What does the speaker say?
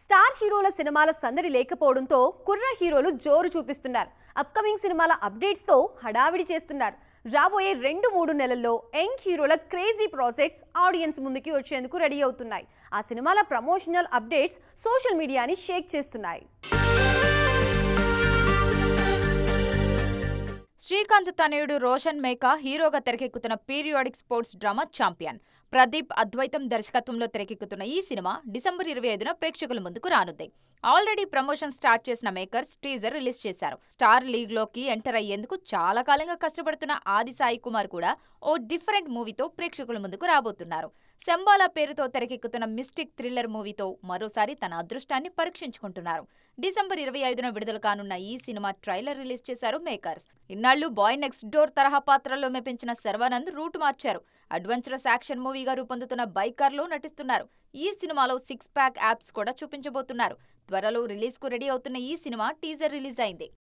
Star హీరోల సినిమాల సందడి లేకపోవడంతో కుర్ర హీరోలు జోరు చూపిస్తున్నారు. అప్కమింగ్ సినిమాల అప్డేట్స్ తో హడావిడి చేస్తున్నారు. రాబోయే 2-3 నెలల్లో యంగ్ హీరోల క్రేజీ ప్రాజెక్ట్స్ ఆడియన్స్ ముందుకి వచ్చేందుకు రెడీ అవుతున్నాయి. ఆ సినిమాల ప్రమోషనల్ అప్డేట్స్ సోషల్ మీడియాని షేక్ చేస్తున్నాయి. శ్రీకాంత్ తనయుడు రోషన్ మేకా హీరోగా తెరకెక్కుతున్న periodic sports drama champion. Pradeep అద్వైతం దర్శకత్వంలో తెరకెక్కుతున్న ఈ సినిమా డిసెంబర్ 25న ప్రేక్షకుల ముందుకు రానుంది. ఆల్రెడీ ప్రమోషన్ స్టార్ట్ చేసిన మేకర్స్ టీజర్ రిలీజ్ చేశారు. స్టార్ లీగ్ లోకి ఎంటర్ అయ్యేందుకు చాలా కాలంగా కష్టపడుతున్న ఆది సాయి కుమార్ కూడా ఓ డిఫరెంట్ మూవీతో ప్రేక్షకుల ముందుకు రాబోతున్నారు. శంబాలా పేరుతో తెరకెక్కుతున్న మిస్టిక్ థ్రిల్లర్ మూవీతో మరోసారి తన అదృష్టాన్ని పరీక్షించుకుంటున్నారు. డిసెంబర్ 25న విడుదల కానున్న ఈ సినిమా ట్రైలర్ రిలీజ్ చేశారు మేకర్స్. ఇన్నాళ్లు బాయ్ నెక్స్ట్ డోర్ తరహా పాత్రల్లో మెప్పించిన శర్వానంద్ రూట్ మార్చారు. అడ్వెంచరస్ యాక్షన్ మూవీగా రూపొందుతున్న బైకర్లో నటిస్తున్నారు. ఈ సినిమాలో 6 ప్యాక్ యాప్స్ కూడా చూపించబోతున్నారు. త్వరలో రిలీజ్ కు రెడీ అవుతున్న ఈ సినిమా టీజర్ రిలీజ్ అయింది.